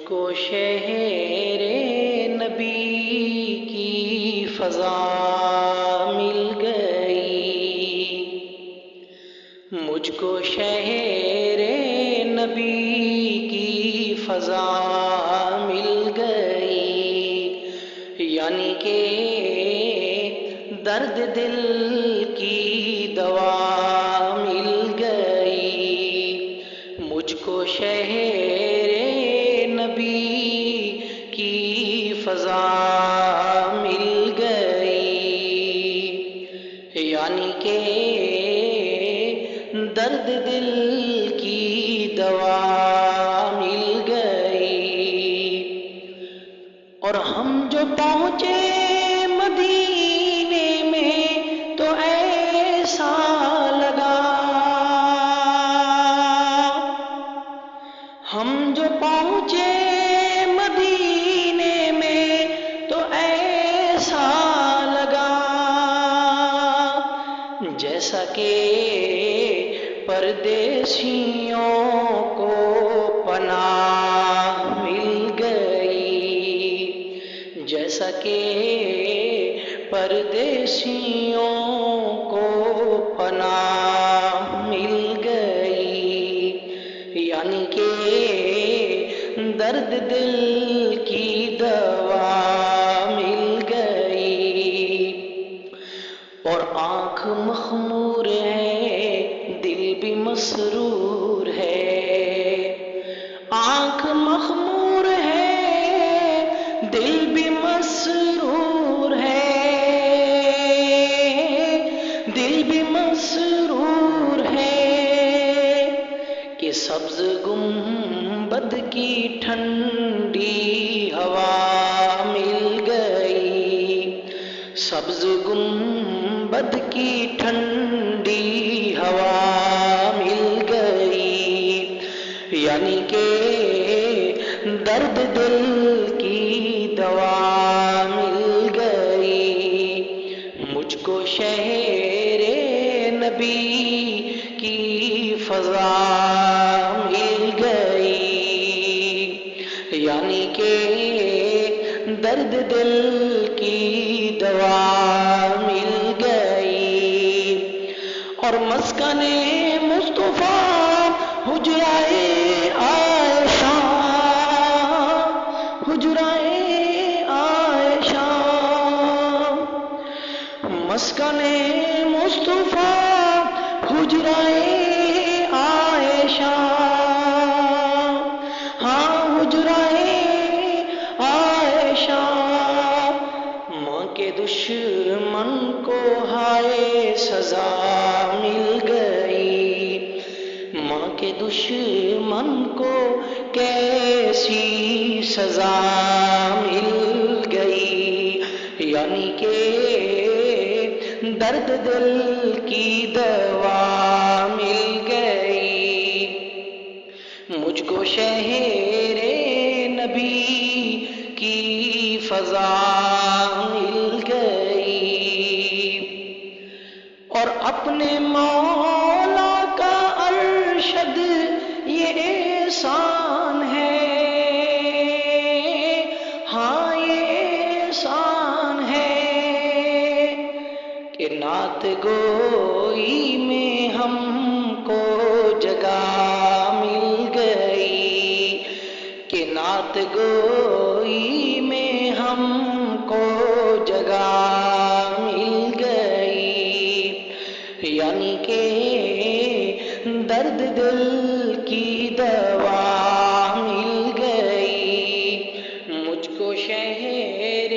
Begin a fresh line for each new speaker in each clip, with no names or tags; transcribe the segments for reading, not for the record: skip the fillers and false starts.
کو شہر نبی کی فضا مل گئی، مجھ کو شہر نبی کی فضا مل گئی، یعنی کہ درد دل کی دوا مل گئی، مجھ کو شہر نبی کی فضا مل گئی، یعنی کہ درد دل کی دوا مل گئی۔ اور ہم جو پہنچے مدینے میں تو ایسا لگا، ہم جو پہنچے مدینے میں تو ایسا لگا، جیسا کہ پردیسیوں کو پناہ مل گئی، جیسا کہ پردیسیوں کو پناہ مل گئی، یعنی کہ درد دل کی دوا مل گئی۔ اور آنکھ مخمور ہے، دل بھی مسرور ہے، آنکھ مخمور ہے، دل بھی مسرور ہے، دل بھی مسرور ہے کہ سبز گنبد کی ٹھنڈی ہوا مل گئی، سبز گنبد کی ٹھنڈی ہوا مل گئی، یعنی کہ درد دل کی دوا مل گئی، مجھ کو شہر نبی کی فضا مل گئی، یعنی کہ درد دل کی دوا مل گئی۔ اور مسکن مصطفیٰ حجرائے عائشہ، حجرائے عائشہ، مسکن مصطفیٰ حجرائے عائشہ، ہاں حجرائے عائشہ، ماں کے دشمن کو ہائے سزا مل گئی، ماں کے دشمن کو کیسی سزا مل گئی، یعنی کہ درد دل کی دوا مل گئی، مجھ کو شہر نبی کی فضا مل گئی۔ اور اپنے مولا کا ارشد یہ احسان ہے، ہاں یہ احسان ہے کہ نعت گوئی میں ہم کو جگہ مل گئی، کہ نعت گوئی میں ہم کو جگہ مل گئی، یعنی کہ درد دل کی دوا مل گئی، مجھ کو شہر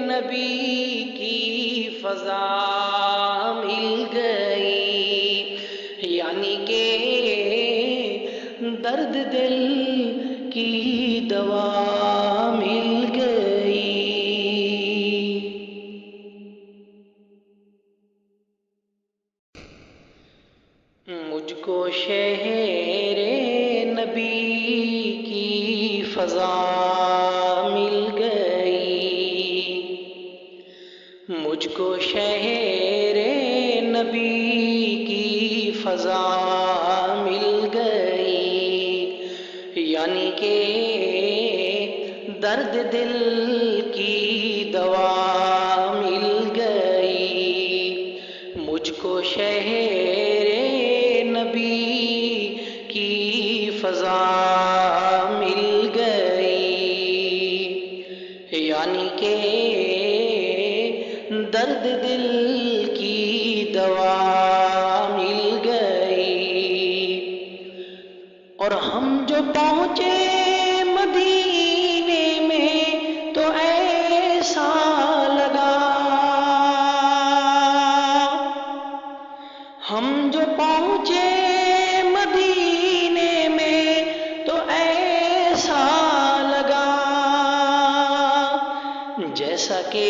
نبی کی فضا مل گئی، یعنی کہ درد دل کی دوا مل گئی۔ مجھ کو شہر نبی کی فضا مل گئی، مجھ کو شہر نبی کی فضا مل گئی، یعنی کہ درد دل کی دوا مل گئی، مجھ کو شہر نبی کی فضا مل گئی، یعنی کہ درد دل کی دوا مل گئی۔ اور ہم جو پہنچے مدینے میں تو ایسا لگا، ہم جو پہنچے مدینے میں تو ایسا لگا، جیسا کہ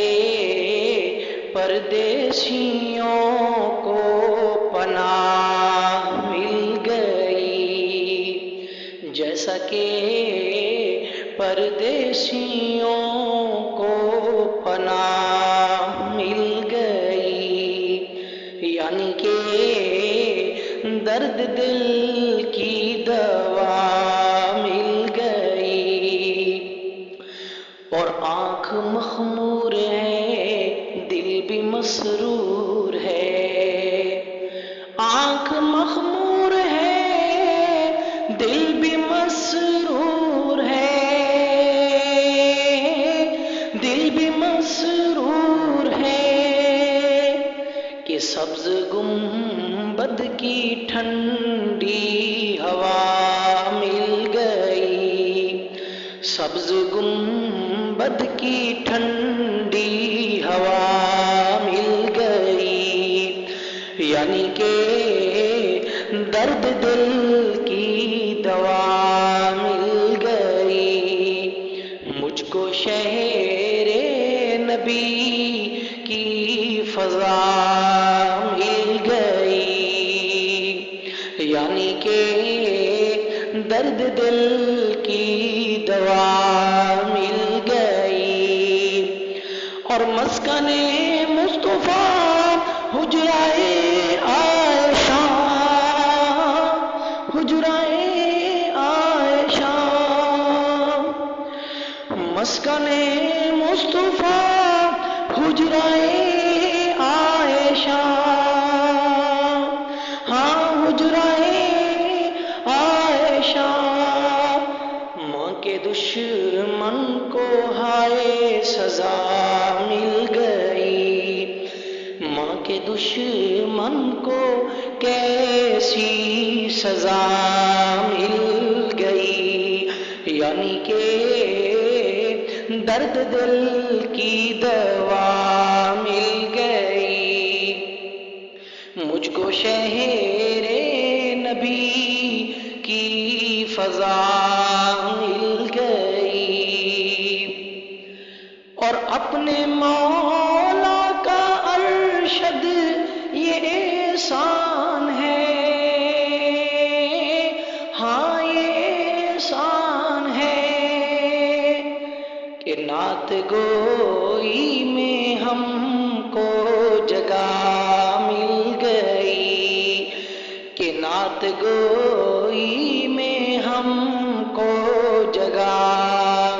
پردیسیوں کو پناہ مل گئی، جیسا کہ پردیسیوں کو پناہ مل گئی، یعنی کہ درد دل کی دوا مل گئی۔ اور آنکھ مخمور ہے، دل بھی مسرور ہے، آنکھ مخمور ہے، دل بھی مسرور ہے، دل بھی مسرور ہے کہ سبز گنبد کی ٹھنڈی ہوا مل گئی، سبز گنبد کی ٹھنڈی ہوا مل گئی، یعنی کہ درد دل کی دوا مل گئی، مجھ کو شہر نبی کی فضا مل گئی، یعنی کہ درد دل کی دوا مل گئی۔ اور مسکن مصطفیٰ حجرائے عائشہ، حجرائے عائشہ، مسکن مصطفیٰ حجرائے عائشہ، ہاں حجرائے عائشہ، ماں کے دشمن کو ہائے سزا مل گئی، ماں کے دشمن کو کیسی سزا مل گئی، یعنی کہ درد دل کی دوا مل گئی، مجھ کو شہر نبی کی فضا مل گئی۔ اور اپنے مولا کا ارشد یہ احسان ہے، ہاں یہ احسان ہے کہ نعت گوئی میں ہم کو جگہ مل گئی، کہ نعت گوئی میں ہم کو جگہ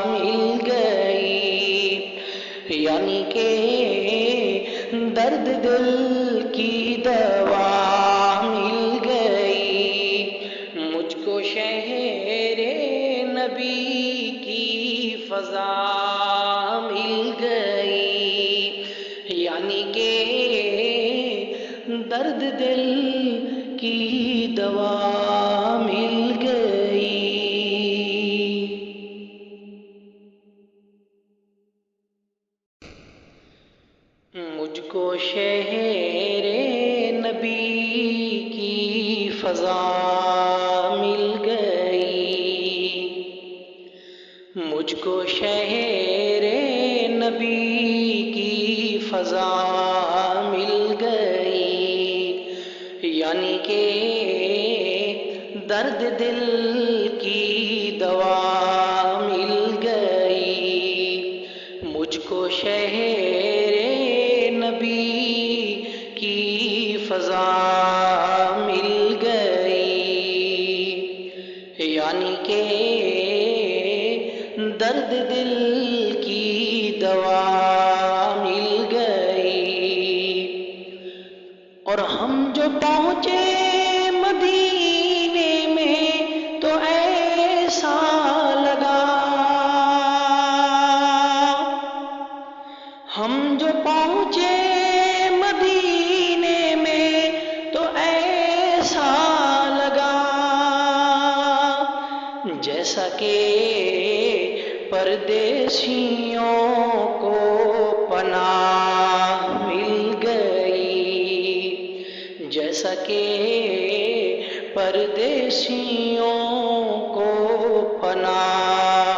مل گئی، یعنی کہ درد دل کی دوا مل گئی، مجھ کو شہر نبی کی فضا مل گئی، یعنی کہ درد دل کی دوا مل گئی۔ مجھ کو شہر نبی کی فضا مل گئی، مجھ کو شہر نبی کی فضا مل گئی، یعنی کہ درد دل کی دوا مل گئی، مجھ کو شہر نبی کی فضا مل گئی، یعنی کہ درد دل کی دوا مل گئی، اور ہم جو پہنچے مدینے میں تو ایسا لگا، ہم جو پہنچے مدینے میں تو ایسا لگا جیسا کہ پردیسیوں کو پناہ مل گئی، جیسا کہ پردیسیوں کو پناہ